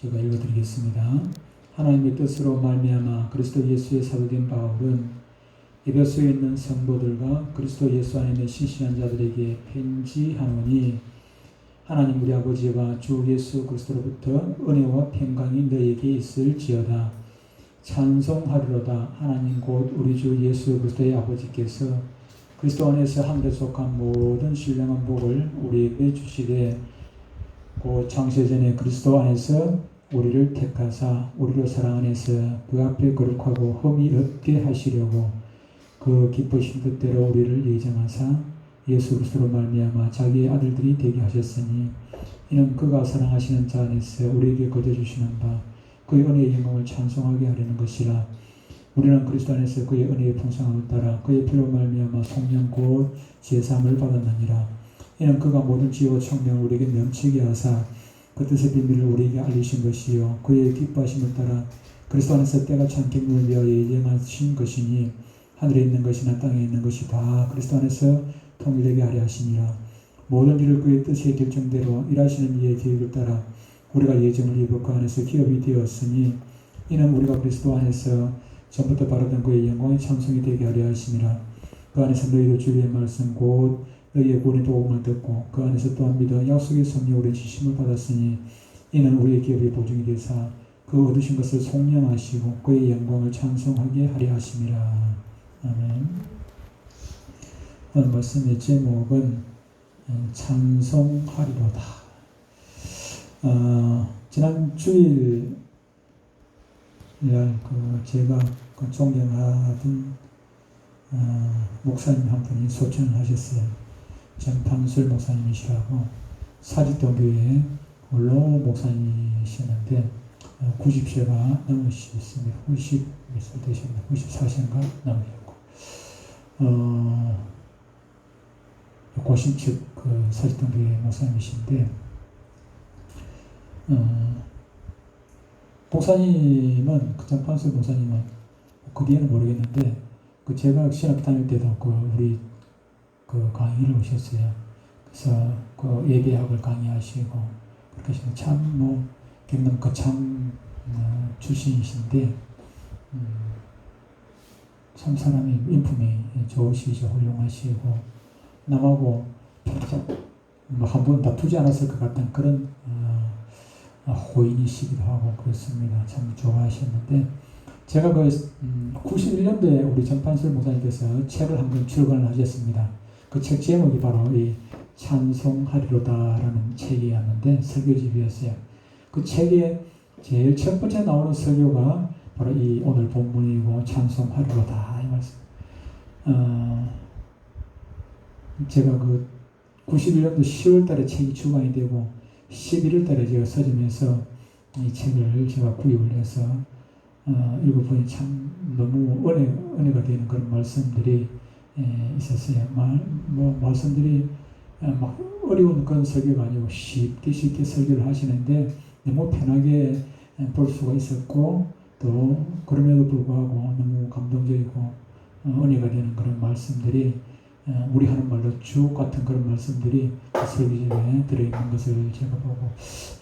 제가 읽어드리겠습니다. 하나님의 뜻으로 말미암아 그리스도 예수의 사도된 바울은 에베소에 있는 성도들과 그리스도 예수 안에 있는 신실한 자들에게 편지하노니 하나님 우리 아버지와 주 예수 그리스도로부터 은혜와 평강이 너희에게 있을지어다. 찬송하리로다. 하나님 곧 우리 주 예수 그리스도의 아버지께서 그리스도 안에서 하늘에 속한 모든 신령한 복을 우리에게 주시되 곧 창세전에 그리스도 안에서 우리를 택하사 우리로 사랑 안에서 그 앞에 거룩하고 흠이 없게 하시려고 그 기쁘신 뜻대로 우리를 예정하사 예수 그리스도로 말미암아 자기의 아들들이 되게 하셨으니 이는 그가 사랑하시는 자 안에서 우리에게 거둬주시는 바 그의 은혜의 영광을 찬송하게 하려는 것이라. 우리는 그리스도 안에서 그의 은혜의 풍성함을 따라 그의 피로 말미암아 성령 곧 제사함을 받았느니라. 이는 그가 모든 지혜와 총명을 우리에게 넘치게 하사 그 뜻의 비밀을 우리에게 알리신 것이요 그의 기뻐하심을 따라 그리스도 안에서 때가 참 기물을 위하여 예정하신 것이니 하늘에 있는 것이나 땅에 있는 것이 다 그리스도 안에서 통일되게 하려 하시니라. 모든 일을 그의 뜻의 결정대로 일하시는 이의 계획을 따라 우리가 예정을 입어 그 안에서 기업이 되었으니 이는 우리가 그리스도 안에서 전부터 바라던 그의 영광의 찬송이 되게 하려 하심이라. 그 안에서 너희도 주의 말씀 곧 너희의 구원의 도움을 듣고 그 안에서 또한 믿어 약속의 성령 오래 지심을 받았으니 이는 우리의 기업의 보증이 되사 그 얻으신 것을 속량하시고 그의 영광을 찬송하게 하려 하심이라. 아멘. 오늘 말씀의 제목은 찬송하리로다. 지난 주일 제가 존경하던 목사님 한 분이 소천을 하셨어요. 정판술 목사님이시라고 사직도교회 원로 목사님이셨는데 90세가 넘으셨습니다. 90몇 되셨나? 94세인가 넘으셨고 고신측 그 사직도교회 목사님이신데 목사님은 그 정판술 목사님은 그 뒤에는 모르겠는데 그 제가 신학교 다닐 때도 우리 강의를 오셨어요. 그래서 그 예배학을 강의하시고 그렇게 하시는 참 경남 거창 출신이신데 참 사람이 인품이 좋으시죠. 훌륭하시고 남하고 한 번 다투지 않았을 것 같은 그런 호인이시기도 하고 그렇습니다. 참 좋아하셨는데 제가 91년도에 우리 정판술 목사님께서 책을 한 권 출간을 하셨습니다. 그 책 제목이 바로 이 찬송하리로다라는 책이었는데 설교집이었어요. 그 책에 제일 첫 번째 나오는 설교가 바로 이 오늘 본문이고 찬송하리로다 이 말씀. 제가 91년도 10월 달에 책이 출간이 되고 11월 달에 제가 서점에서 이 책을 제가 구입을 해서 읽어보니 참 너무 은혜가 되는 그런 말씀들이 있었어요. 말씀들이 막 어려운 그런 설교가 아니고 쉽게 설교를 하시는데 너무 편하게 볼 수가 있었고 또 그럼에도 불구하고 너무 감동적이고 은혜가 되는 그런 말씀들이 우리 하는 말로 주옥 같은 그런 말씀들이 설교집에 들어있는 것을 제가 보고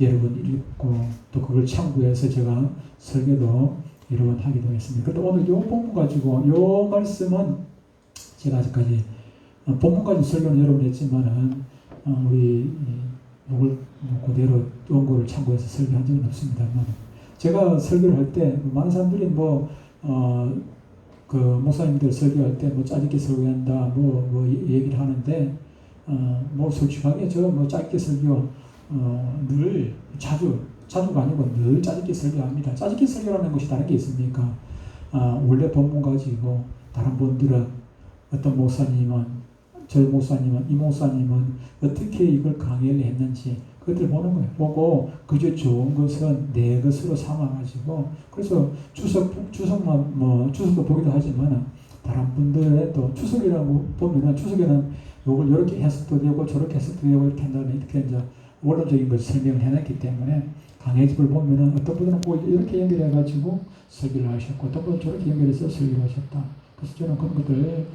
여러 번 읽고 또 그걸 참고해서 제가 설교도 여러 번 하기도 했습니다. 그런데 오늘 이 본문 가지고 이 말씀은 제가 아직까지 본문 가지고 설교는 여러 번 했지만은 우리 이걸 그대로 원고를 참고해서 설교한 적은 없습니다만 제가 설교를 할 때 많은 사람들이 그 목사님들 설교할 때 짧게 설교한다 얘기를 하는데 솔직하게 저 짧게 설교 늘 자주가 아니고 늘 짧게 설교합니다. 짧게 설교라는 것이 다른 게 있습니까? 원래 본문 가지고 다른 분들은 어떤 목사님은 저 목사님은 이 목사님은 어떻게 이걸 강의를 했는지 그것들 보는 거예요. 보고 그저 좋은 것은 내 것으로 삼아가지고 그래서 추석도 보기도 하지만 다른 분들의 또 추석이라고 보면은 추석에는 요걸 이렇게 해석도 되고 저렇게 해석도 되고 이렇게 한 다음에 이렇게 이제 원론적인 것을 설명을 해놨기 때문에 강해집을 보면은 어떤 분들은 꼭 이렇게 연결해가지고 설교를 하셨고 어떤 분은 저렇게 연결해서 설교를 하셨다. 그래서 저는 그런 것들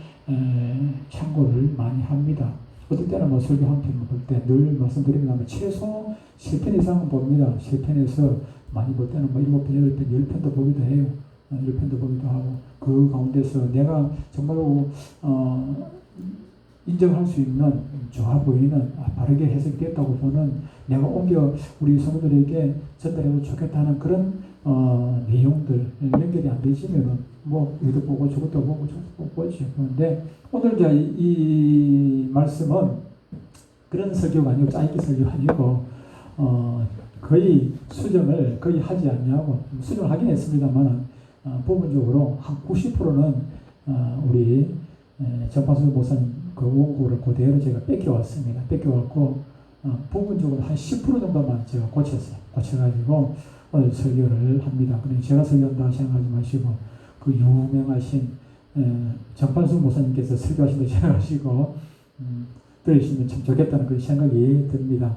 참고를 많이 합니다. 어떨 때는 뭐 설교 한 편 볼 때 늘 말씀드립니다만 최소 3편 이상은 봅니다. 3편에서 많이 볼 때는 뭐 7편, 8편, 10편도 보기도 해요. 10편도 보기도 하고 그 가운데서 내가 정말로 인정할 수 있는 좋아 보이는 바르게 해석됐다고 보는 내가 옮겨 우리 성도들에게 전달해도 좋겠다는 그런 내용들 연결이 안 되시면은 뭐 이것도 보고 저것도 보고 저것도 보고 보지. 그런데 오늘 이제 이 말씀은 그런 설교가 아니고 짧게 설교가 아니고 거의 수정을 거의 하지 않냐고 수정을 하긴 했습니다만은 부분적으로 한 90%는 우리 정파수 목사님 그 원고를 그대로 제가 뺏겨왔습니다. 뺏겨왔고 부분적으로 한 10% 정도만 제가 고쳤어요. 고쳐가지고 오늘 설교를 합니다. 그런데 제가 설교한다 생각하지 마시고 그 유명하신 정판수 목사님께서 설교하신다고 생각하시고 들으시면 참 좋겠다는 그런 생각이 듭니다.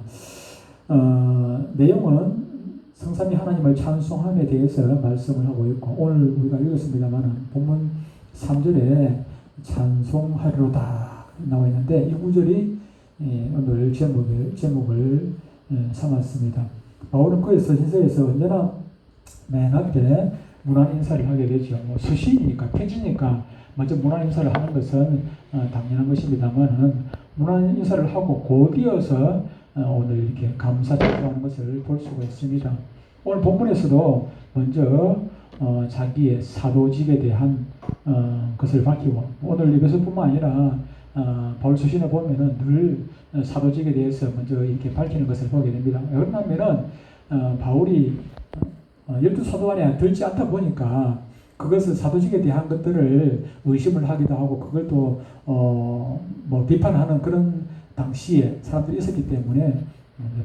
내용은 성삼위 하나님을 찬송함에 대해서 말씀을 하고 있고 오늘 우리가 읽었습니다만 본문 3절에 찬송하리로다 나와 있는데 이 구절이 오늘 제목을 삼았습니다. 바울은 그의 서신서에서 언제나 맹하게 문안 인사를 하게 되죠. 뭐 서신이니까 편지니까 먼저 문안 인사를 하는 것은 당연한 것입니다만은 문안 인사를 하고 곧이어서 오늘 이렇게 감사 찬송하는 것을 볼 수가 있습니다. 오늘 본문에서도 먼저 자기의 사도직에 대한 것을 밝히고 오늘 에베소뿐만 아니라 바울 서신에 보면은 늘 사도직에 대해서 먼저 이렇게 밝히는 것을 보게 됩니다. 왜냐하면은 바울이 12사도 안에 들지 않다 보니까 그것을 사도직에 대한 것들을 의심을 하기도 하고 그걸 또 뭐 비판하는 그런 당시에 사람들이 있었기 때문에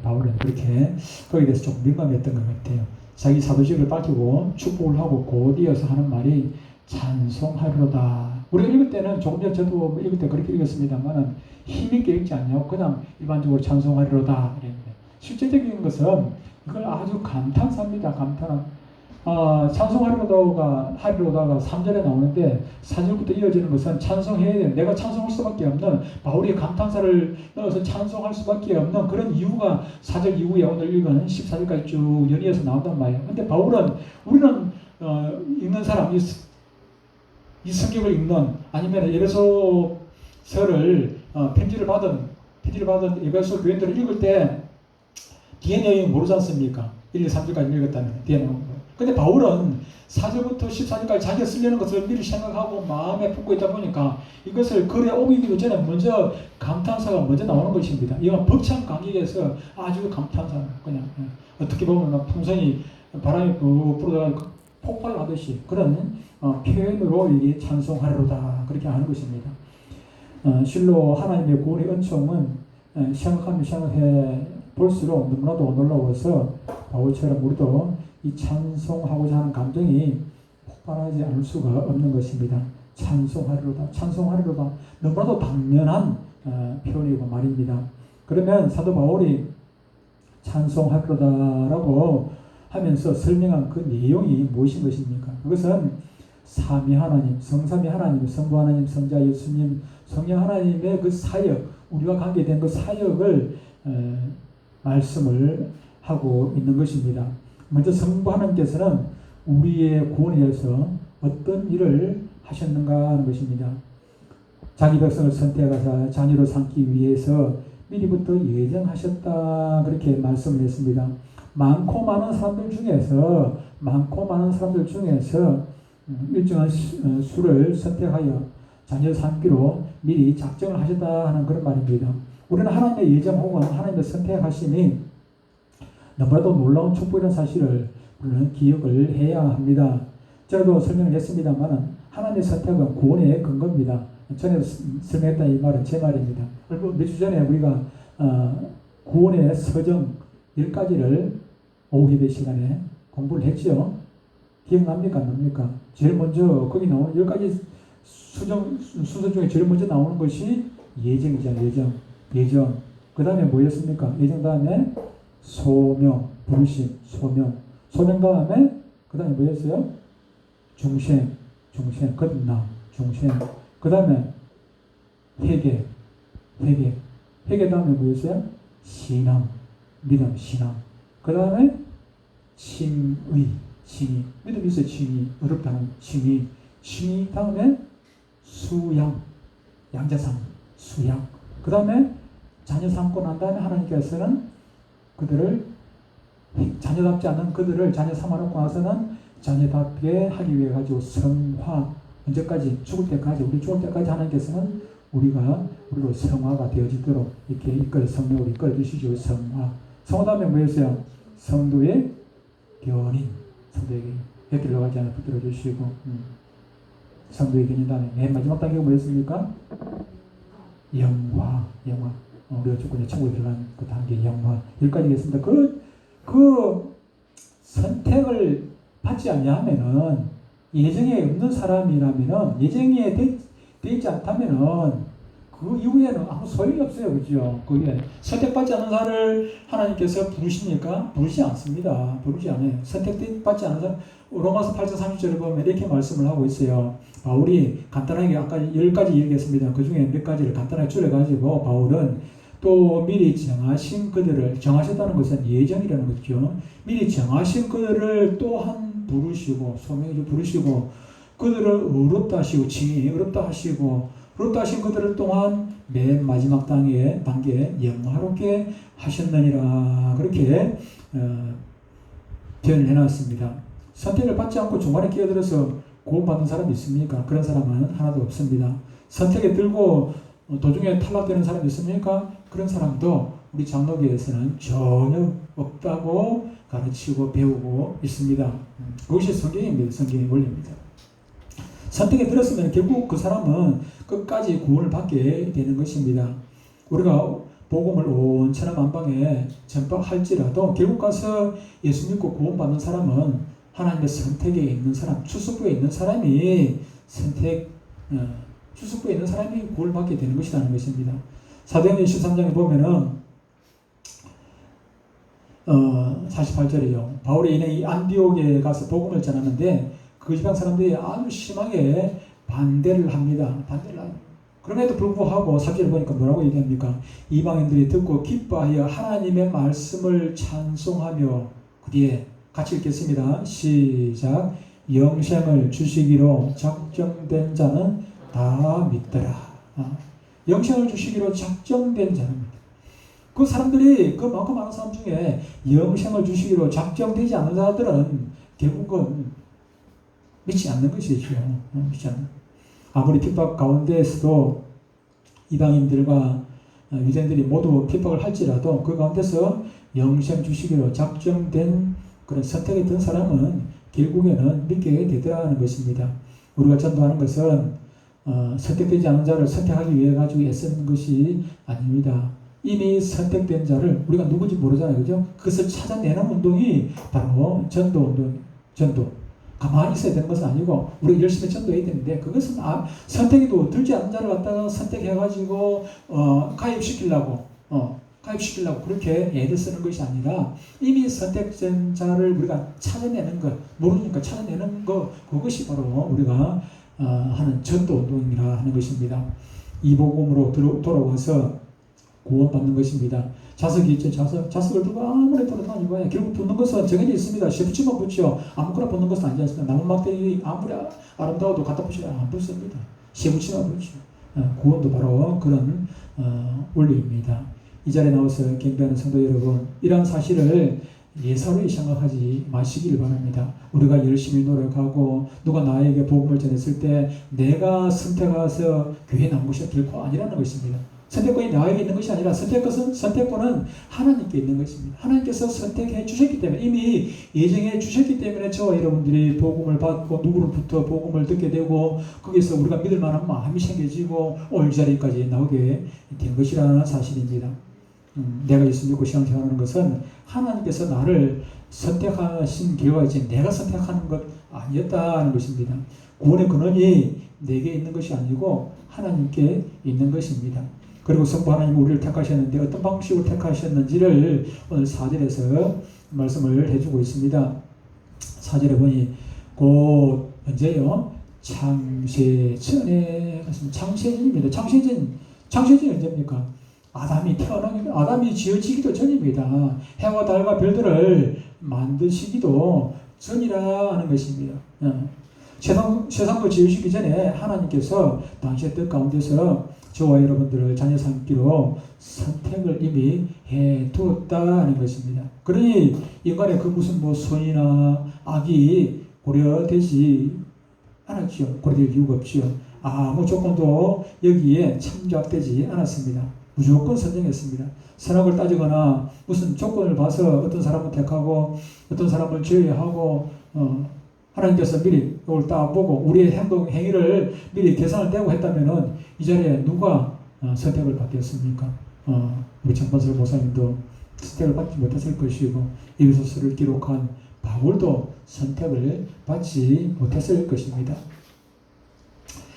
바울은 그렇게 거기에 대해서 좀 민감했던 것 같아요. 자기 사도직을 밝히고 축복을 하고 곧이어서 하는 말이 찬송하리로다. 우리가 읽을 때는 조금 전에 저도 읽을 때 그렇게 읽었습니다만 힘있게 읽지 않냐고 그냥 일반적으로 찬송하리로다 이랬는데 실제적인 것은 이걸 아주 감탄사입니다. 감탄한 찬송하리로다가 3절에 나오는데 4절부터 이어지는 것은 찬송해야 되는 내가 찬송할 수밖에 없는 바울이 감탄사를 넣어서 찬송할 수밖에 없는 그런 이유가 4절 이후에 오늘 읽은 14절까지 쭉 연이어서 나온단 말이에요. 근데 바울은 우리는 읽는 사람 이 성경을 읽는 아니면 에베소서를 편지를 받은 에베소 교인들을 읽을 때 뒤에 내용이 모르지 않습니까? 1, 2, 3절까지 읽었다면 뒤에 내용. 근데 바울은 4절부터 14절까지 자기가 쓰려는 것을 미리 생각하고 마음에 품고 있다 보니까 이것을 글에 옮기기도 전에 먼저 감탄사가 먼저 나오는 것입니다. 이건 벅찬 감격에서 아주 감탄사 그냥 어떻게 보면 풍선이 바람이 불어다가 폭발하듯이 그런 표현으로 이 찬송하리로다 그렇게 하는 것입니다. 실로 하나님의 구원의 은총은 생각해 볼수록 너무나도 놀라워서 바울처럼 우리도 이 찬송하고자 하는 감정이 폭발하지 않을 수가 없는 것입니다. 찬송하리로다. 찬송하리로다. 너무나도 당연한 표현이고 말입니다. 그러면 사도 바울이 찬송하리로다라고 하면서 설명한 그 내용이 무엇인 것입니까? 그것은 삼위 하나님, 성삼위 하나님, 성부 하나님, 성자 예수님, 성령 하나님의 그 사역, 우리와 관계된 그 사역을 말씀을 하고 있는 것입니다. 먼저 성부 하나님께서는 우리의 구원에 대해서 어떤 일을 하셨는가 하는 것입니다. 자기 백성을 선택하사 자녀로 삼기 위해서 미리부터 예정하셨다 그렇게 말씀을 했습니다. 많고 많은 사람들 중에서 일정한 수를 선택하여 자녀 삼기로 미리 작정을 하셨다 하는 그런 말입니다. 우리는 하나님의 예정 혹은 하나님의 선택하심이 너무나도 놀라운 축복이라는 사실을 우리는 기억을 해야 합니다. 제가도 설명을 했습니다만 하나님의 선택은 구원의 근거입니다. 전에 설명했던 이 말은 제 말입니다. 몇 주 전에 우리가 구원의 서정 10가지를 오후 예배 시간에 공부를 했죠. 기억납니까? 안 납니까? 제일 먼저 거기 나오는 10가지 순서 중에 제일 먼저 나오는 것이 예정이잖아요. 예정. 그 다음에 뭐였습니까? 예정 다음에 소명, 부르심, 소명 다음에 그 다음에 뭐였어요? 중생, 거듭남, 중생. 그 다음에 회개. 회개 다음에 뭐였어요? 신앙, 믿음, 신앙. 그 다음에 칭의, 믿음 있어요. 칭의, 어렵다는 칭의 다음에 수양, 양자상, 수양. 그 다음에 자녀 삼고 난 다음에 하나님께서는 그들을, 자녀답지 않은 그들을 자녀 삼아놓고 나서는 자녀답게 하기 위해 가지고 성화, 언제까지? 죽을 때까지, 우리 죽을 때까지 하나님께서는 우리로 성화가 되어지도록 이렇게 성령으로 이끌어 주시죠. 성화 다음에 뭐였어요? 성도의 견인, 곁들여 가지 않아 붙들어 주시고, 성도의 견인 다음에 맨 마지막 단계가 뭐였습니까? 영화. 우리가 조금 천국에 들어간 그 단계 영화. 여기까지 겠습니다. 그 선택을 받지 않냐면은, 예정에 없는 사람이라면은, 예정에 되지 않다면은, 그 이후에는 아무 소용이 없어요. 그죠? 그게 선택받지 않은 사람을 하나님께서 부르십니까? 부르지 않습니다. 부르지 않아요. 선택받지 않은 사람, 로마서 8장 30절에 보면 이렇게 말씀을 하고 있어요. 바울이 간단하게 아까 10가지 얘기했습니다. 그 중에 몇 가지를 간단하게 줄여가지고 바울은 또 미리 정하신 그들을, 정하셨다는 것은 예정이라는 거죠. 미리 정하신 그들을 또한 부르시고, 소명해 부르시고, 그들을 의롭다 하시고, 칭의 의롭다 하시고, 의롭다 하신 그들을 또한 맨 마지막 단계에 영화롭게 하셨느니라. 그렇게 표현을 해놨습니다. 선택을 받지 않고 중간에 끼어들어서 구원받은 사람이 있습니까? 그런 사람은 하나도 없습니다. 선택에 들고 도중에 탈락되는 사람이 있습니까? 그런 사람도 우리 장로교에서는 전혀 없다고 가르치고 배우고 있습니다. 그것이 성경입니다. 성경의 원리입니다. 선택에 들었으면 결국 그 사람은 끝까지 구원을 받게 되는 것입니다. 우리가 복음을 온 천하만방에 전파할지라도 결국 가서 예수 믿고 구원받는 사람은 하나님의 선택에 있는 사람, 추수부에 있는 사람이 추수부에 있는 사람이 구원을 받게 되는 것이라는 것입니다. 사도행전 13장에 보면은 48절이죠. 바울이 이 안디옥에 가서 복음을 전하는데 그 지방 사람들이 아주 심하게 반대를 합니다. 그럼에도 불구하고 3절을 보니까 뭐라고 얘기합니까? 이방인들이 듣고 기뻐하여 하나님의 말씀을 찬송하며, 그 뒤에 같이 읽겠습니다. 시작. 영생을 주시기로 작정된 자는 다 믿더라. 영생을 주시기로 작정된 자는 믿더라. 그 사람들이, 그 많고 많은 사람 중에 영생을 주시기로 작정되지 않은 자들은 결국은 믿지 않는 것이죠. 믿지 않는. 아무리 핍박 가운데에서도 이방인들과 유대인들이 모두 핍박을 할지라도 그 가운데서 영생 주시기로 작정된 그런 선택에 든 사람은 결국에는 믿게 되더라는 것입니다. 우리가 전도하는 것은 선택되지 않은 자를 선택하기 위해 가지고 애쓰는 것이 아닙니다. 이미 선택된 자를 우리가 누군지 모르잖아요. 그죠? 그것을 찾아내는 운동이 바로 전도. 가만히 있어야 되는 것은 아니고 우리가 열심히 전도해야 되는데, 그것은 선택에도 들지 않은 자를 갖다가 선택해가지고 가입시키려고 그렇게 애를 쓰는 것이 아니라 이미 선택된 자를 우리가 찾아내는 것, 모르니까 찾아내는 것, 그것이 바로 우리가 하는 전도 운동이라 하는 것입니다. 이 복음으로 돌아와서 구원받는 것입니다. 자석이 있죠. 자석을 두고 아무리 돌아다니고 결국 붙는 것은 정해져 있습니다. 쇠붙이면 붙죠. 아무거나 붙는 것은 아니지 않습니까? 나무 막대기 아무리 아름다워도 갖다 붙이면 안 붙습니다. 쇠붙이면 붙죠. 구원도 바로 그런 원리입니다. 이 자리에 나와서 경배하는 성도 여러분, 이러한 사실을 예사로이 생각하지 마시길 바랍니다. 우리가 열심히 노력하고 누가 나에게 복음을 전했을 때 내가 선택해서 교회에 나온 것이 결코 아니라는 것입니다. 선택권이 나에게 있는 것이 아니라 선택권은 하나님께 있는 것입니다. 하나님께서 선택해 주셨기 때문에, 이미 예정해 주셨기 때문에 저와 여러분들이 복음을 받고 누구로부터 복음을 듣게 되고 거기서 우리가 믿을 만한 마음이 생겨지고 올 자리까지 나오게 된 것이라는 사실입니다. 내가 예수 믿고 신앙생활하는 것은 하나님께서 나를 선택하신 결과이지 내가 선택하는 것 아니었다는 것입니다. 구원의 근원이 내게 있는 것이 아니고 하나님께 있는 것입니다. 그리고 성부 하나님 우리를 택하셨는데 어떤 방식으로 택하셨는지를 오늘 4절에서 말씀을 해주고 있습니다. 4절에 보니 곧 언제요? 창세전에 창세전입니다. 창세전이 언제입니까? 아담이 지어지기도 전입니다. 해와 달과 별들을 만드시기도 전이라는 것입니다. 세상도 지으시기 전에 하나님께서 당시의 뜻 가운데서 저와 여러분들을 자녀 삼기로 선택을 이미 해 두었다는 것입니다. 그러니 인간의 그 무슨 선이나 악이 고려되지 않았죠. 고려될 이유가 없죠. 아무 조건도 여기에 참조되지 않았습니다. 무조건 선정했습니다. 선악을 따지거나 무슨 조건을 봐서 어떤 사람을 택하고 어떤 사람을 제외하고 하나님께서 미리 이걸 딱 보고 우리의 행위를 미리 계산을 떼고 했다면은 이 자리에 누가 선택을 받겠습니까? 우리 정반설 목사님도 선택을 받지 못했을 것이고 에베소서를 기록한 바울도 선택을 받지 못했을 것입니다.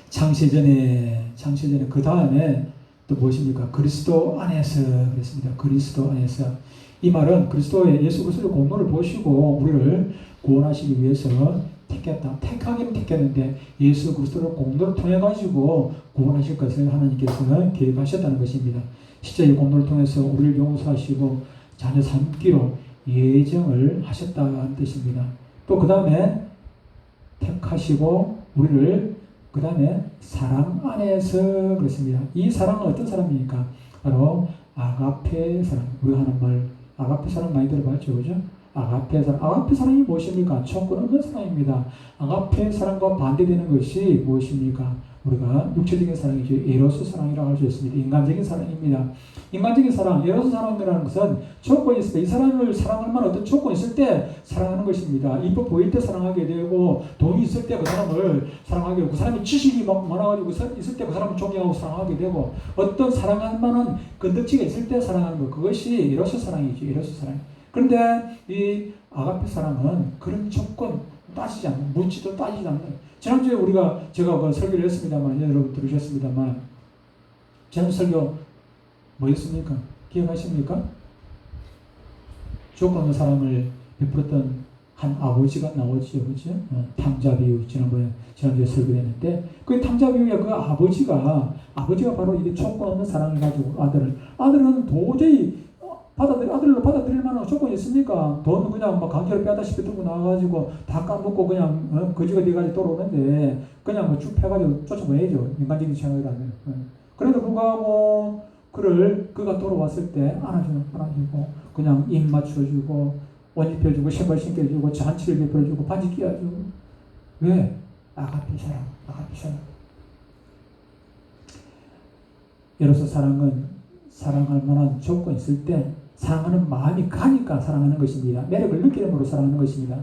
창세전에 그 다음에 또 무엇입니까? 그리스도 안에서 그랬습니다. 그리스도 안에서. 이 말은 그리스도의 예수 그리스도의 공로를 보시고 우리를 구원하시기 위해서 택했다. 택하기는 택했는데 예수 그리스도의 공로를 통해 가지고 구원하실 것을 하나님께서는 계획하셨다는 것입니다. 실제 이 공로를 통해서 우리를 용서하시고 자녀 삼기로 예정을 하셨다는 뜻입니다. 또 그 다음에 택하시고 우리를 그 다음에 사랑 안에서 그렇습니다. 이 사랑은 어떤 사랑입니까? 바로 아가페 사랑. 우리가 하는 말 아가페 사랑 많이 들어봤죠, 그죠? 아가페 사랑. 아가페 사랑이 무엇입니까? 조건 없는 사랑입니다. 아가페 사랑과 반대되는 것이 무엇입니까? 우리가 육체적인 사랑이죠. 에로스 사랑이라고 할 수 있습니다. 인간적인 사랑입니다. 인간적인 사랑, 에로스 사랑이라는 것은 조건이 있을 때, 이 사람을 사랑할 만한 어떤 조건이 있을 때 사랑하는 것입니다. 이뻐 보일 때 사랑하게 되고, 돈이 있을 때 그 사람을 사랑하게 되고, 그 사람이 지식이 많아가지고 있을 때 그 사람을 존경하고 사랑하게 되고, 어떤 사랑할 만한 건덕지가 있을 때 사랑하는 것, 그것이 에로스 사랑이죠. 에로스 사랑. 그런데 이 아가페 사랑은 그런 조건 따지지 않는, 묻지도 따지지 않는. 지난주에 제가 설교를 했습니다만, 여러분 들으셨습니다만, 지난 설교 뭐였습니까? 기억하십니까? 조건 없는 사랑을 베풀었던 한 아버지가 나오죠, 그죠? 탕자 비유, 지난주에 설교했는데, 그 탕자 비유의 그 아버지가 바로 이게 조건 없는 사랑을 가지고 아들은 도저히 아들로 받아들일 만한 조건이 있습니까? 돈은 그냥 막 강제로 빼다시피 들고 나와가지고 다 까먹고 그냥 거지가 돼가지고 돌아오는데 그냥 쭉 패가지고 쫓아보내야죠. 인간적인 생각이라면. 그래도 불구하고 그가 돌아왔을 때 안아주고 그냥 입 맞춰주고 옷 입혀주고 신발 신겨주고 잔치를 베풀어주고 반지 끼워주고. 왜? 아가페 사랑. 여러서 사랑은 사랑할 만한 조건이 있을 때 사랑하는 마음이 가니까 사랑하는 것입니다. 매력을 느끼는 으로 사랑하는 것입니다.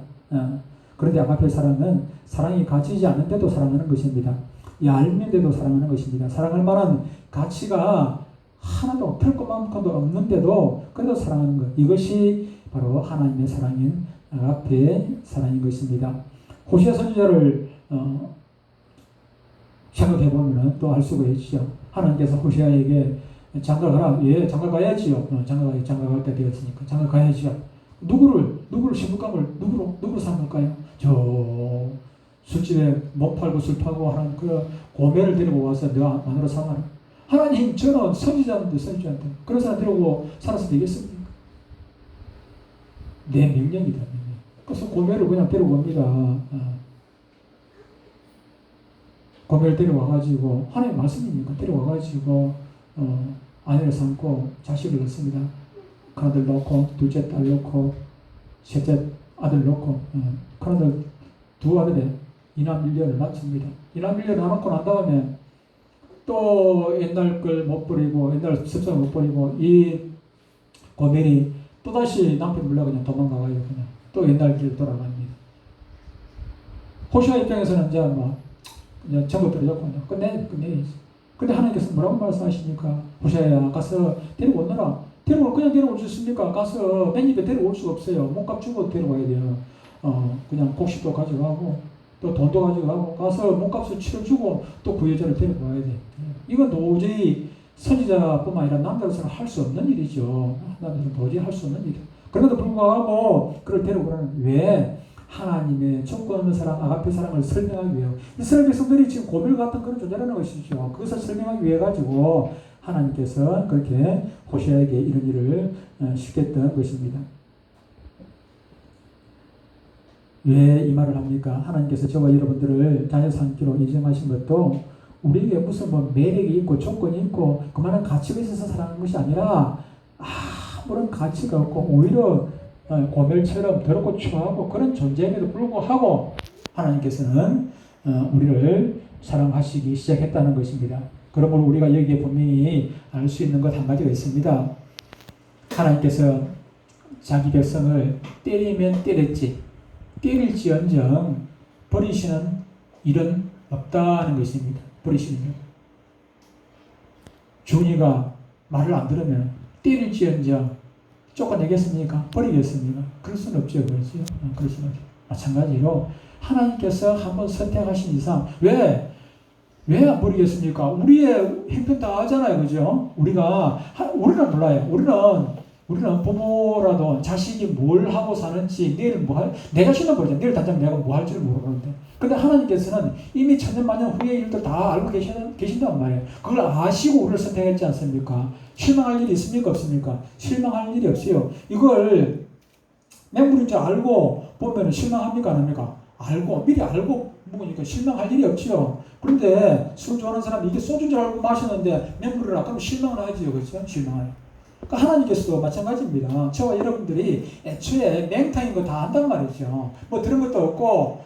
그런데 아가페 사랑은 사랑이 가지지 않는데도 사랑하는 것입니다. 얄미운데도 사랑하는 것입니다. 사랑할 만한 가치가 하나도 별 것만큼도 없는데도 그래도 사랑하는 것. 이것이 바로 하나님의 사랑인 아가페 사랑인 것입니다. 호시아 선지자를 생각해 보면 또 알 수가 있죠. 하나님께서 호시아에게 장가 가라. 예, 장가 가야지요. 장가 갈 때 되었으니까 장가 가야지요. 누구를 시부감을 누구로 삼을까요? 저 술집에 못 팔고 술 팔고 하는 그 고매를 데리고 와서 너 마누라 삼아라. 하나님, 저는 선지자인데 그런 사람 데리고 살아서 되겠습니까? 내 명령이다. 그래서 고매를 그냥 데리고 옵니다. 고매를 데려와가지고 하나님 말씀입니까? 데려와가지고 아내를 삼고 자식을 낳습니다. 큰아들 놓고 둘째 딸 놓고 셋째 아들 놓고 큰아들 두 아들에 이남 일녀를 낳습니다. 이남 일녀를 낳고 난 다음에 또 옛날 걸 못 버리고 옛날 습성을 못 버리고 이 고멜이 또다시 남편 물러 그냥 도망가가요. 그냥 또 옛날 길로 돌아갑니다. 호시아 입장에서는 이제 그냥 전부 떨어졌고 끝내야지. 근데 하나님께서 뭐라고 말씀하십니까? 호시아야, 가서 데리고 오너라. 그냥 데려올 수 있습니까? 가서 맨입에 데려올 수가 없어요. 몸값 주고 데려와야 돼요. 그냥 곡식도 가져가고 또 돈도 가져가고 가서 몸값을 치러주고 또 그 여자를 데리고 와야 돼. 이건 도저히 선지자뿐만 아니라 남자로서는 할 수 없는 일이죠. 남자로서는 도저히 할 수 없는 일이죠. 그럼에도 불구하고 그를 데려오라는. 왜? 하나님의 조건 없는 사랑, 아가페 사랑을 설명하기 위해요. 이스라엘 백성들이 지금 고멜 같은 그런 존재라는 것이죠. 그것을 설명하기 위해 가지고 하나님께서 그렇게 호세아에게 이런 일을 시켰던 것입니다. 왜 이 말을 합니까? 하나님께서 저와 여러분들을 자녀 삼기로 예정하신 것도 우리에게 무슨 뭐 매력이 있고 조건이 있고 그만한 가치가 있어서 사랑하는 것이 아니라 아무런 가치가 없고 오히려 고멜처럼 더럽고 추하고 그런 존재임에도 불구하고 하나님께서는 우리를 사랑하시기 시작했다는 것입니다. 그러므로 우리가 여기에 분명히 알 수 있는 것 한 가지가 있습니다. 하나님께서 자기 백성을 때리면 때렸지 때릴지언정 버리시는 일은 없다는 것입니다. 버리시는 일. 준이가 말을 안 들으면 때릴지언정 쫓아내겠습니까? 버리겠습니까? 그럴 수는 없죠. 그렇죠? 그럴 수는 없죠. 마찬가지로 하나님께서 한번 선택하신 이상 왜 안 버리겠습니까? 우리의 형편 다 하잖아요. 그죠? 우리는 몰라요. 우리는 부모라도 자식이 뭘 하고 사는지 내일 내 자신은 모르죠. 내일 당장 내가 뭐 할지를 모르는데. 근데 하나님께서는 이미 천년만년 후의 일들 다 알고 계신단 말이에요. 그걸 아시고 우리를 선택했지 않습니까? 실망할 일이 있습니까? 없습니까? 실망할 일이 없어요. 이걸 맹물인 줄 알고 보면 실망합니까? 안 합니까? 미리 알고 먹으니까 실망할 일이 없죠. 그런데 술 좋아하는 사람이 이게 소주인 줄 알고 마시는데 맹물이라 그러면 실망을 하지요. 그렇죠? 실망을. 그러니까 하나님께서도 마찬가지입니다. 저와 여러분들이 애초에 맹탕인 거 다 안단 말이죠. 뭐 들은 것도 없고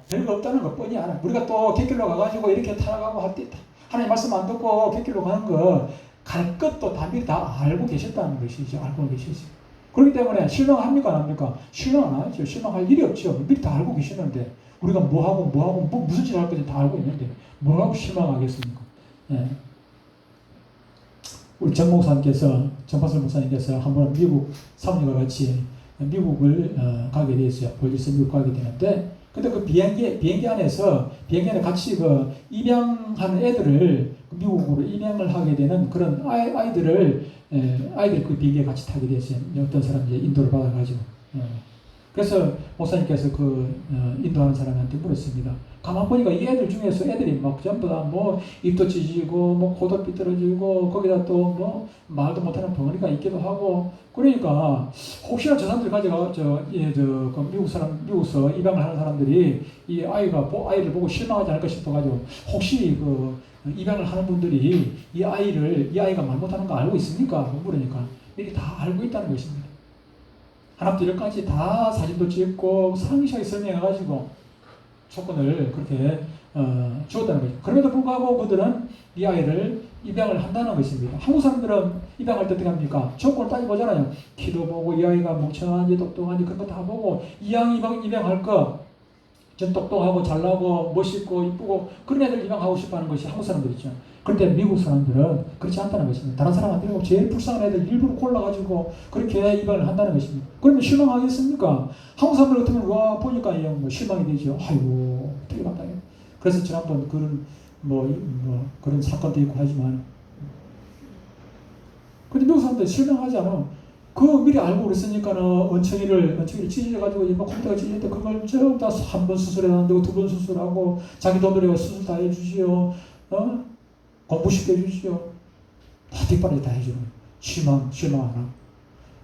별거 없다는 것 뻔히 알아. 우리가 또 객길로 가가지고 이렇게 타락하고 할 때 하나님 말씀 안 듣고 객길로 가는 거 갈 것도 다 미리 다 알고 계셨다는 것이죠. 알고 계시죠. 그렇기 때문에 실망합니까? 안 합니까? 실망 안 하죠. 실망할 일이 없죠. 미리 다 알고 계시는데 우리가 무슨 짓 할 건지 다 알고 있는데 뭐라고 실망하겠습니까? 예. 우리 정 목사님께서 한번 미국 사모님과 같이 미국을 가게 됐어요. 볼리스 미국 가게 되는데, 근데 그 비행기 안에 같이 그 입양하는 애들을 미국으로 입양을 하게 되는 그런 아이들 그 비행기에 같이 타게 됐어요. 어떤 사람이 인도를 받아가지고. 그래서 목사님께서 인도하는 사람한테 물었습니다. 가만 보니까 이 애들 중에서 애들이 막 전부 다 뭐 입도 찢어지고 뭐 코도 삐뚤어지고 거기다 또 뭐 말도 못하는 벙어리가 있기도 하고 그러니까 혹시나 저 사람들 가져가 그 미국서 입양을 하는 사람들이 이 아이를 보고 실망하지 않을까 싶어가지고 혹시 입양을 하는 분들이 이 아이가 말 못하는 거 알고 있습니까? 물으니까 이게 다 알고 있다는 것입니다. 하나부터 열까지 다 사진도 찍고 상세하게 설명해가지고 조건을 그렇게 주었다는 거죠. 그럼에도 불구하고 그들은 이 아이를 입양을 한다는 것입니다. 한국 사람들은 입양할 때 어떻게 합니까? 조건을 따져보잖아요. 키도 보고 이 아이가 멍청한지 똑똑한지 그런 거 다 보고 이 아이 입양할 거 좀 똑똑하고 잘나고 멋있고 이쁘고 그런 애들 입양하고 싶어하는 것이 한국 사람들이죠. 그런데 미국 사람들은 그렇지 않다는 것입니다. 다른 사람한테 제일 불쌍한 애들 일부러 골라가지고 그렇게 입양을 한다는 것입니다. 그러면 실망하겠습니까? 한국 사람들 같으면 와 보니까 뭐 실망이 되죠. 아이고 어떻게 맞다. 그래서 지난번 그런 그런 사건도 있고 하지만 근데 미국 사람들 실망하지 않아. 미리 알고 그랬으니까는 원청이를 찢어가지고 컴퓨터가 찢을 때 그걸 전부 다 한 번 수술해야 되고 두 번 수술하고 자기 돈으로 수술 다 해주시오. 공부시켜 주시오. 다 뒷바라지 다 해주는 실망 안 하고.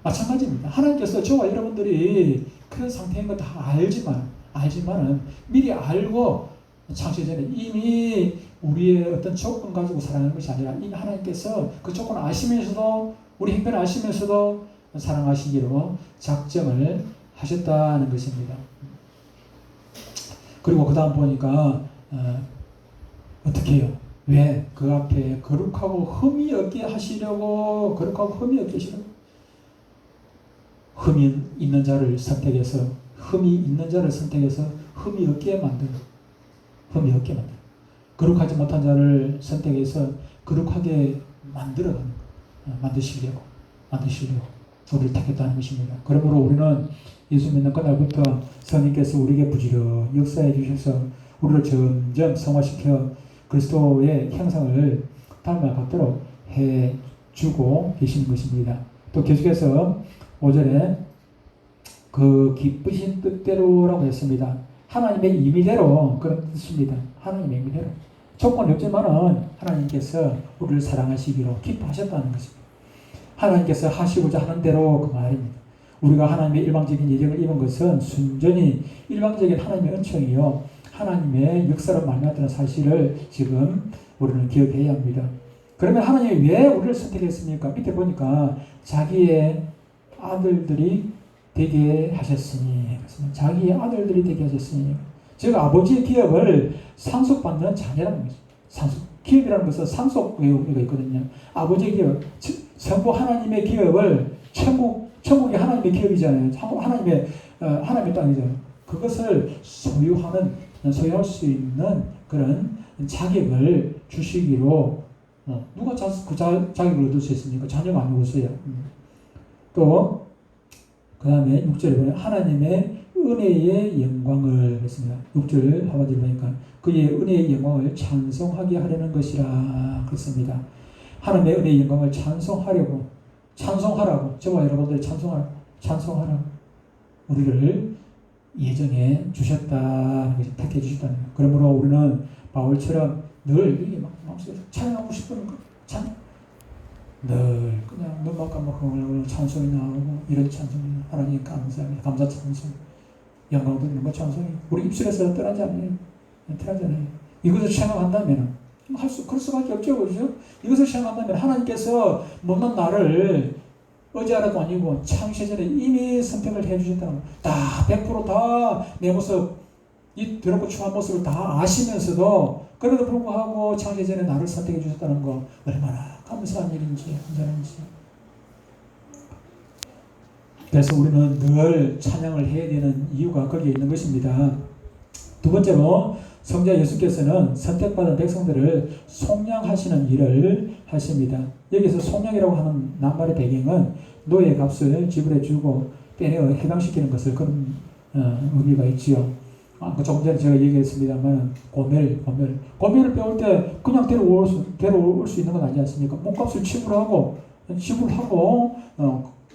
마찬가지입니다. 하나님께서 저와 여러분들이 그런 상태인 거 다 알지만은 미리 알고 창세 전에 이미 우리의 어떤 조건 가지고 살아가는 것이 아니라 이미 하나님께서 그 조건을 아시면서도 우리 형편을 아시면서도 사랑하시기로 작정을 하셨다는 것입니다. 그리고 그 다음 보니까 어떻게 해요? 왜 그 앞에 거룩하고 흠이 없게 하시려고 흠이 있는 자를 선택해서 흠이 없게 만드는 거룩하지 못한 자를 선택해서 거룩하게 만드시려고 우리를 택했다는 것입니다. 그러므로 우리는 예수 믿는 그날부터 성령께서 우리에게 부지런히 역사해 주셔서 우리를 점점 성화시켜 그리스도의 형상을 닮아가도록 해주고 계시는 것입니다. 또 계속해서 5절에 그 기쁘신 뜻대로라고 했습니다. 하나님의 임의대로 그런 뜻입니다. 하나님의 임의대로. 조건이 없지만은 하나님께서 우리를 사랑하시기로 기뻐하셨다는 것입니다. 하나님께서 하시고자 하는 대로 그 말입니다. 우리가 하나님의 일방적인 예정을 입은 것은 순전히 일방적인 하나님의 은총이요 하나님의 역사로 만났다는 사실을 지금 우리는 기억해야 합니다. 그러면 하나님이 왜 우리를 선택했습니까? 밑에 보니까 자기의 아들들이 되게 하셨으니, 자기의 아들들이 되게 하셨으니, 즉 아버지의 기업을 상속받는 자녀라는 거죠. 기업이라는 것은 상속 의미가 있거든요. 아버지의 기업, 성부 하나님의 기업을 천국이 하나님의 기업이잖아요. 하나님의 땅이잖아요. 그것을 소유할 수 있는 그런 자격을 주시기로 누가 그 자격을 얻을 수 있습니까? 자녀가 아니고서요. 또 그 다음에 6절에 보면 하나님의 은혜의 영광을 했습니다. 6절 하반절에 보니까 그의 은혜의 영광을 찬송하게 하려는 것이라 그랬습니다. 하나님의 은혜의 영광을 찬송하라고 저와 여러분들이 찬송하라고 우리를 예정해 주셨다는 것이 택해 주셨다는 것. 그러므로 우리는 바울처럼 늘 이게 마음속에 찬양하고 싶은 거, 늘 그냥 눈만 감고 찬송이 나오고 이런 찬송이 하나님 감사 찬송, 영광 드리는 거 찬송이 우리 입술에서 떠나지 않아요. 이것을 생각한다면 그럴 수밖에 없죠, 그렇죠? 이것을 생각한다면 하나님께서 못난 나를 어제하라도 아니고 창세전에 이미 선택을 해주셨다는 거. 다 100% 내 모습, 이 더럽고 추한 모습을 다 아시면서도 그래도 불구하고 창세전에 나를 선택해 주셨다는 거 얼마나 감사한 일인지. 그래서 우리는 늘 찬양을 해야 되는 이유가 거기에 있는 것입니다. 두 번째로 성자 예수께서는 선택받은 백성들을 속량하시는 일을 하십니다. 여기서 속량이라고 하는 낱말의 배경은 노예 값을 지불해 주고 빼내어 해방시키는 것을 그런 의미가 있지요. 조금 전에 제가 얘기했습니다만 고멜을 빼올 때 그냥 데려올 수 있는 건 아니지 않습니까? 몸값을 지불하고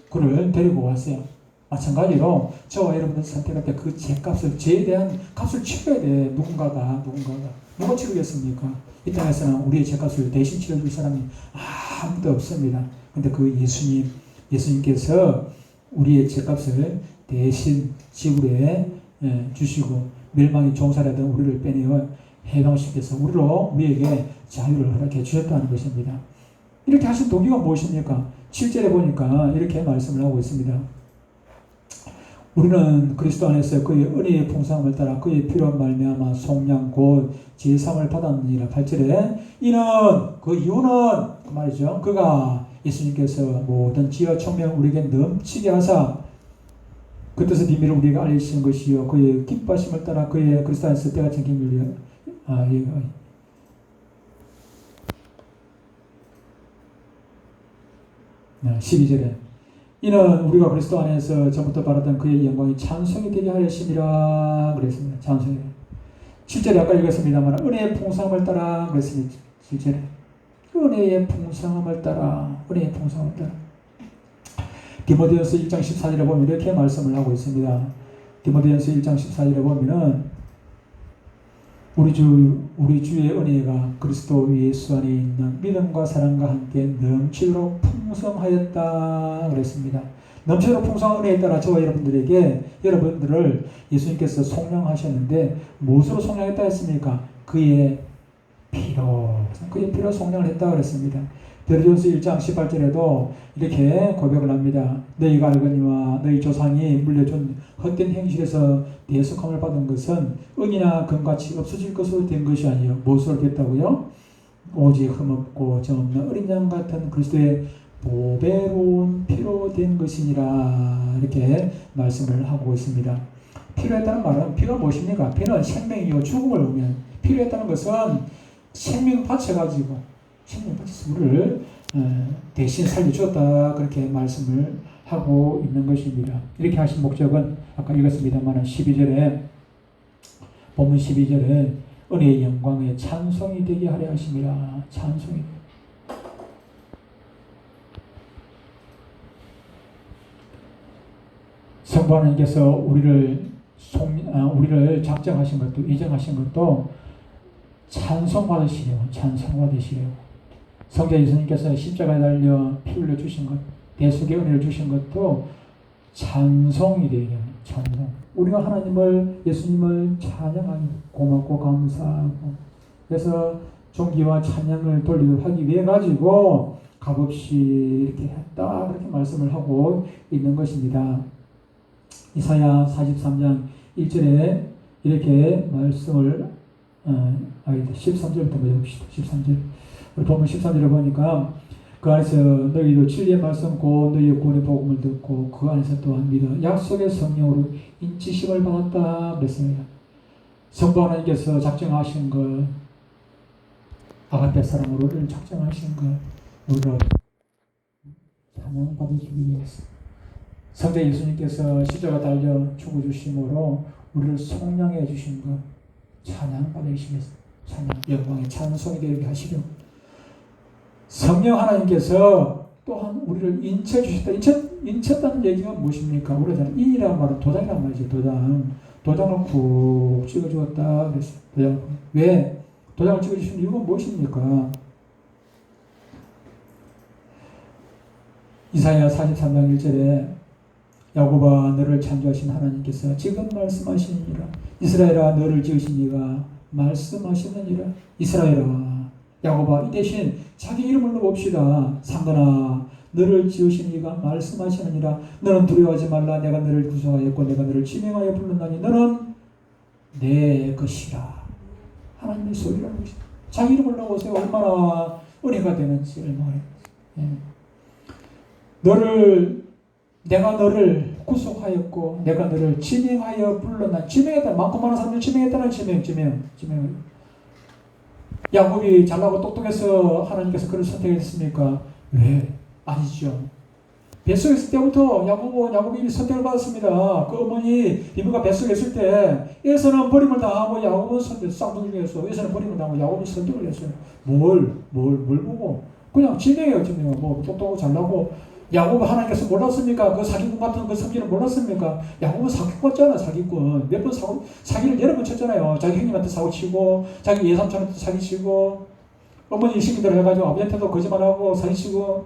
그를 데리고 왔어요. 마찬가지로 저와 여러분들 선택할 때 그 죄에 대한 값을 치러야 돼. 누가 치르겠습니까? 이 땅에서는 우리의 죄값을 대신 치러줄 사람이 아무도 없습니다. 근데 그 예수님께서 우리의 죄값을 대신 지불해 주시고 멸망의 종살이던 우리를 빼내어 해방시켜서 우리에게 자유를 허락해 주셨다는 것입니다. 이렇게 하신 동기가 무엇입니까? 7절에 보니까 이렇게 말씀을 하고 있습니다. 우리는 그리스도 안에서 그의 은혜의 풍성함을 따라 그의 피로 말미암아 속량 곧 제사함을 받았느니라. 8절에 이는 그 이유는 그 말이죠. 그가 예수님께서 모든 지혜와 총명을 우리에게 넘치게 하사 그 뜻의 비밀을 우리에게 알리시는 것이요 그의 기뻐하심을 따라 그의 그리스도 안에서 때가 정긴 일이요. 12절에 이는 우리가 그리스도 안에서 전부터 바랐던 그의 영광이 찬송이 되게 하였습니다. 그랬습니다. 찬송이. 7절에 아까 읽었습니다만 은혜의 풍성함을 따라 그랬습니다. 7절에 은혜의 풍성함을 따라 디모데전서 1장 14절에 보면 이렇게 말씀을 하고 있습니다. 디모데전서 1장 14절에 보면은 우리 주의 은혜가 그리스도 예수 안에 있는 믿음과 사랑과 함께 넘치도록 풍성하였다 그랬습니다. 넘치도록 풍성한 은혜에 따라 저와 여러분들을 예수님께서 속량하셨는데 무엇으로 속량했다 했습니까? 그의 피로 속량을 했다 그랬습니다. 베드로전서 1장 18절에도 이렇게 고백을 합니다. 너희가 알거니와 너희 조상이 물려준 헛된 행실에서 대속함을 받은 것은 은이나 금같이 없어질 것으로 된 것이 아니요 무엇으로 됐다고요? 오직 흠없고 정없는 어린 양 같은 그리스도의 보배로운 피로 된 것이니라. 이렇게 말씀을 하고 있습니다. 피로했다는 말은 피가 무엇입니까? 피는 생명이요 죽음을 의미하는 피로했다는 것은 생명 바쳐가지고 우리를 대신 살려주었다 그렇게 말씀을 하고 있는 것입니다. 이렇게 하신 목적은 아까 읽었습니다만 12절에 본문 12절에 은혜의 영광에 찬송이 되게 하려 하심이라. 찬송이. 성부 하나님께서 우리를 작정하신 것도 예정하신 것도 찬송받으시려고, 찬송받으시려고. 성자 예수님께서 십자가에 달려 피 흘려 주신 것, 대속의 은혜를 주신 것도 찬송이 되게 합니다. 찬송. 우리가 하나님을, 예수님을 찬양하기, 고맙고 감사하고, 그래서 존귀와 찬양을 돌리도록 하기 위해 가지고 값없이 이렇게 했다, 그렇게 말씀을 하고 있는 것입니다. 이사야 43장 1절에 이렇게 말씀을 13절부터 먼저 봅시다. 13절. 우리 보면 13절에 보니까 그 안에서 너희도 진리의 말씀 곧 너희의 구원의 복음을 듣고 그 안에서 또한 믿어 약속의 성령으로 인치심을 받았다 그랬습니다. 성부 하나님께서 작정하신 것, 아가페 사랑으로 우리를 작정하신 것, 우리를 찬양 받으시기 위해서 성자 예수님께서 십자가 달려 죽어주심으로 우리를 속량해 주신 것, 찬양 받으시기 위해서 찬양, 영광의 찬송이 되게 하시려. 성령 하나님께서 또한 우리를 인쳐 주셨다. 인쳤다는 얘기가 무엇입니까? 우리가 인이라는 말은 도장이란 말이죠. 도장을 푹 찍어주었다 그랬어요. 도장. 왜? 도장을 찍어주신 이유가 무엇입니까? 이사야 43장 1절에 야곱아 너를 창조하신 하나님께서 지금 말씀하시니라. 이스라엘아 너를 지으신 이가 말씀하시느니라. 이스라엘아, 야곱아, 이 대신 자기 이름을 넣어봅시다. 상관아 너를 지으신 이가 말씀하시느니라. 너는 두려워하지 말라. 내가 너를 구속하였고 내가 너를 지명하여 불렀나니 너는 내 것이라. 하나님의 소리라는 것이다. 자기 이름을 넣어보세요. 얼마나 은혜가 되는지. 얼마나. 내가 너를 구속하였고 내가 너를 지명하여 불렀나. 지명했다. 많고 많은 사람들 지명했다는 지명. 야곱이 잘나고 똑똑해서 하나님께서 그를 선택했습니까? 왜? 아니죠. 뱃속에 있을 때부터 야곱이 선택을 받았습니다. 그 어머니 리브가 뱃속에 있을 때 에서는 버림을 당하고 야곱은 쌍둥이를 했어. 에서는 버림을 당하고 야곱이 선택을 했어요. 뭘 보고? 그냥 지명해요. 뭐 똑똑하고 잘나고. 야곱은 하나님께서 몰랐습니까? 그 사기꾼 같은 그 성질을 몰랐습니까? 야곱은 사기꾼 같잖아. 사기꾼. 몇 번 사기를 여러 번 쳤잖아요. 자기 형님한테 사고치고 자기 예삼촌한테 사기치고 어머니 시키대로 해가지고 아버지한테도 거짓말하고 사기치고.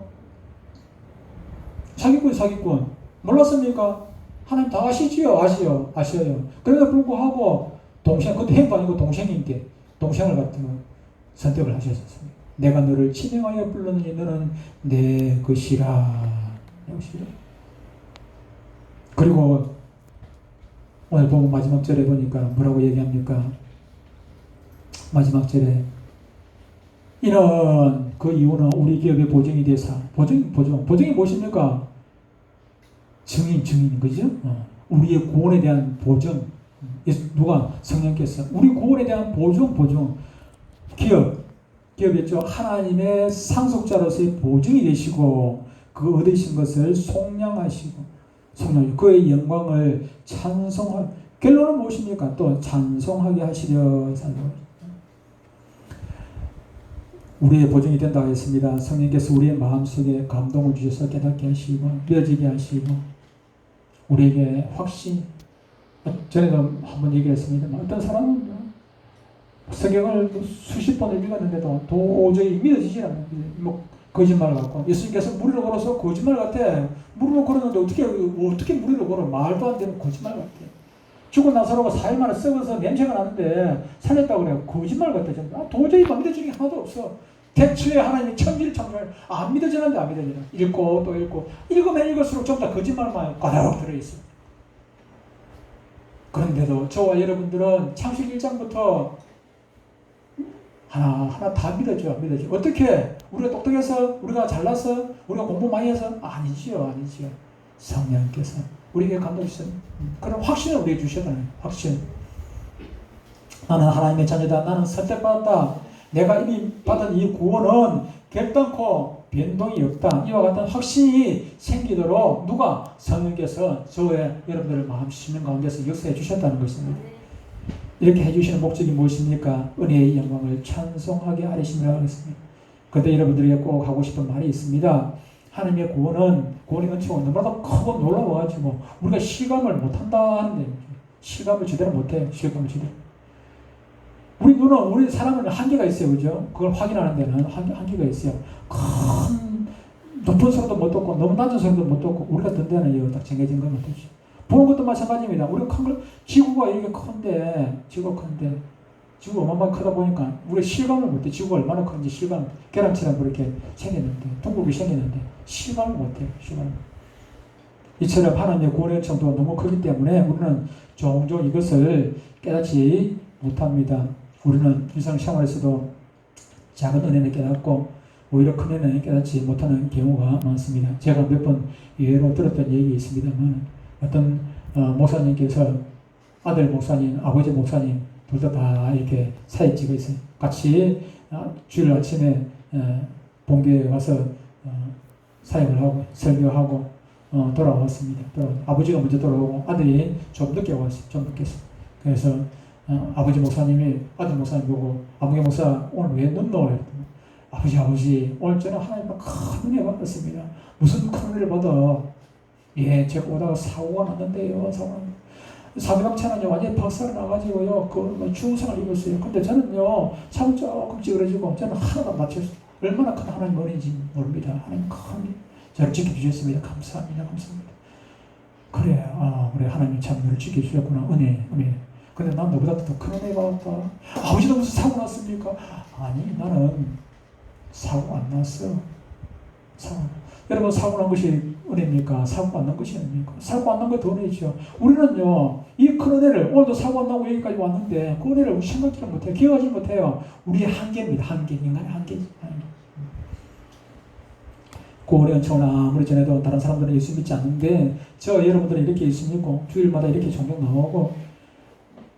사기꾼. 몰랐습니까? 하나님 다 아시지요? 아셔요. 그래도 불구하고 그때 형도 아니고 동생인데 동생을 갖다가 선택을 하셨습니다. 내가 너를 지명하여 불렀느니 너는 내 것이라. 그리고 오늘 보면 마지막 절에 보니까 뭐라고 얘기합니까? 마지막 절에 이는 그 이유는 우리 기업의 보증이 되사. 보증이 무엇입니까? 증인 그죠? 우리의 구원에 대한 보증. 누가? 성령께서 우리 구원에 대한 보증. 기업이었죠. 하나님의 상속자로서의 보증이 되시고 그 얻으신 것을 속량하시고 그의 영광을 찬송하고 결론은 무엇입니까? 또 찬송하게 하시려 살고 우리의 보증이 된다고 했습니다. 성령께서 우리의 마음속에 감동을 주셔서 깨닫게 하시고 믿어지게 하시고 우리에게 확신. 전에도 한번 얘기를 했습니다. 어떤 사람은 성경을 수십 번을 읽었는데도 도저히 믿어지지 않는 거짓말 같고 예수님께서 무리로 걸어서 거짓말 같아. 무리로 걸었는데 어떻게 무리로 걸어? 말도 안 되는 거짓말 같아. 죽은 나사로가 4일 만에 썩어서 냄새가 나는데 살렸다고 그래요. 거짓말 같아. 도저히 믿어지는 게 하나도 없어. 대초에 하나님의 천지를 창조할 안 믿어지는데 안 믿어지는. 읽고 또 읽고 읽으면 읽을수록 전부 다 거짓말만 가득 들어있어. 그런데도 저와 여러분들은 창세기 1장부터 하나 다 믿어져. 어떻게? 우리가 똑똑해서? 우리가 잘나서? 우리가 공부 많이 해서? 아니지요. 성령께서 우리에게 감동 주셨어요. 그런 확신을 우리에게 주셨다는 확신. 나는 하나님의 자녀다. 나는 선택받았다. 내가 이미 받은 이 구원은 결단코 변동이 없다. 이와 같은 확신이 생기도록 누가? 성령께서 여러분들의 마음 심령 가운데서 역사해 주셨다는 것입니다. 이렇게 해주시는 목적이 무엇입니까? 은혜의 영광을 찬송하게 하리심이라 하겠습니다. 그런데 여러분들에게 꼭 하고 싶은 말이 있습니다. 하나님의 구원의 은총은 너무나도 크고 놀라워가지고 우리가 실감을 못한다 하는데 실감을 제대로 못해요. 우리 눈은, 우리 사람은 한계가 있어요. 그죠? 그걸 확인하는 데는 한계가 있어요. 큰, 높은 소리도 못 듣고, 너무 낮은 소리도 못 듣고, 우리가 듣는 데는 딱 정해진 건 어떠죠? 보는 것도 마찬가지입니다. 우리가 큰 걸, 지구가 이렇게 큰데, 지구가 어마어마하게 크다 보니까, 우리가 실감을 못해. 지구가 얼마나 큰지 계란처럼 그렇게 생겼는데, 둥글게 생겼는데, 실감을 못해요. 이처럼 하나님의 구원의 정도가 너무 크기 때문에 우리는 종종 이것을 깨닫지 못합니다. 우리는 일상생활에서도 작은 은혜는 깨닫고 오히려 큰 은혜는 깨닫지 못하는 경우가 많습니다. 제가 몇 번 예외로 들었던 얘기 있습니다만, 어떤 목사님께서 아들 목사님, 아버지 목사님 둘 다 이렇게 사진 찍어 있어요. 같이 주일 아침에 본교에 가서 사역을 하고 설교하고 돌아왔습니다. 아버지가 먼저 돌아오고 아들이 좀 늦게 왔어요. 좀 늦게. 그래서 아버지 목사님이 아들 목사님 보고, 아버지 목사 오늘 왜 늦노? 아버지 오늘 저는 하나님과 큰 은혜 받았습니다. 무슨 큰 은혜를 받아? 예, 제가 오다가 사고가 났는데요. 사대강차는요 완전히 박살을 나가지고요 중상을 입었어요. 근데 저는요 사고 조금 찌그러지고 저는 하나도 안 다쳤어요. 얼마나 큰 하나님 은혜인지 모릅니다. 하나님 큰 저를 지켜주셨습니다. 감사합니다. 그래, 그래, 하나님 참 너를 지켜주셨구나. 은혜. 근데 난 너보다 더 큰 은혜 받았다. 아버지도 무슨 사고 났습니까? 아니, 나는 사고 안 났어. 여러분, 사고 난 것이 은혜입니까? 사고 안 난 것이 은혜입니까? 사고 안 난 거 더 은혜죠. 우리는요, 이 큰 은혜를, 오늘도 사고 안 나고 여기까지 왔는데, 그 은혜를 생각지 못해요. 기억하지 못해요. 우리의 한계입니다. 인간의 한계지. 구원의 은총은 아무리 전해도 다른 사람들은 예수 믿지 않는데, 여러분들은 이렇게 예수 믿고 주일마다 이렇게 종종 나오고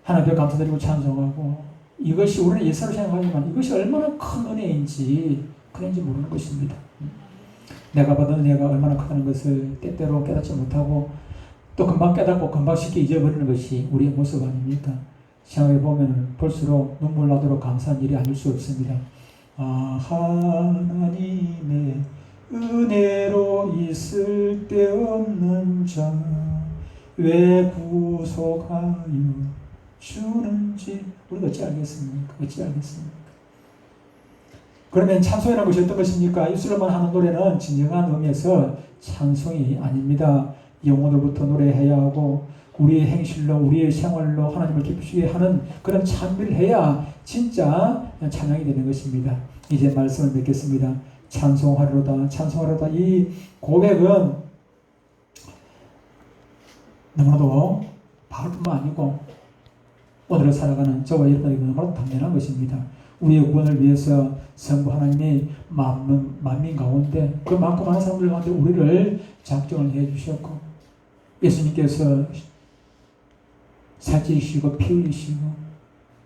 하나님께 감사드리고 찬송하고, 이것이 우리는 예사로 생각하지만 이것이 얼마나 큰 은혜인지 모르는 것입니다. 내가 받은 은혜가 얼마나 크다는 것을 때때로 깨닫지 못하고 또 금방 깨닫고 금방 쉽게 잊어버리는 것이 우리의 모습 아닙니까? 생각해보면 볼수록 눈물 나도록 감사한 일이 아닐 수 없습니다. 하나님의 은혜로 있을 데 없는 자 왜 구속하여 주는지 우리가 어찌 알겠습니까? 그러면 찬송이라는 것이 어떤 것입니까? 입술로만 하는 노래는 진정한 의미에서 찬송이 아닙니다. 영혼으로부터 노래해야 하고 우리의 행실로 우리의 생활로 하나님을 기쁘시게 하는 그런 찬미를 해야 진짜 찬양이 되는 것입니다. 이제 말씀을 맺겠습니다. 찬송하리로다. 이 고백은 너무나도 바울뿐만 아니고 오늘을 살아가는 저와 여러분에게 너무나도 당연한 것입니다. 우리의 구원을 위해서 성부 하나님이 만민 가운데 그 많고 많은 사람들 가운데 우리를 작정을 해주셨고, 예수님께서 살찌시고 피 흘리시고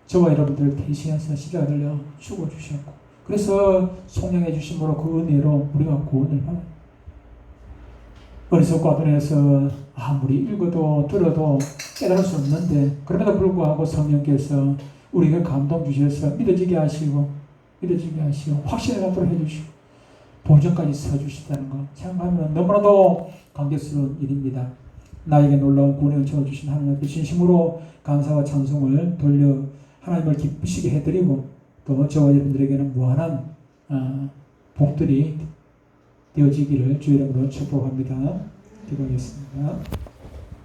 저와 여러분들을 대신해서 십자가 달려 죽어주셨고, 그래서 속량해 주심으로 그 은혜로 우리가 구원을 받아요. 어리석고 아둔해서 아무리 읽어도 들어도 깨달을 수 없는데, 그럼에도 불구하고 성령께서 우리에게 감동 주셔서 믿어지게 하시고 확신을 갖도록 해주시고 본전까지 서주시다는 것 생각하면 너무나도 감격스러운 일입니다. 나에게 놀라운 구원의 은총을 주신 하나님 앞에 진심으로 감사와 찬송을 돌려 하나님을 기쁘시게 해드리고, 또 저와 여러분들에게는 무한한 복들이 되어지기를 주의 이름으로 축복합니다. 기도하겠습니다.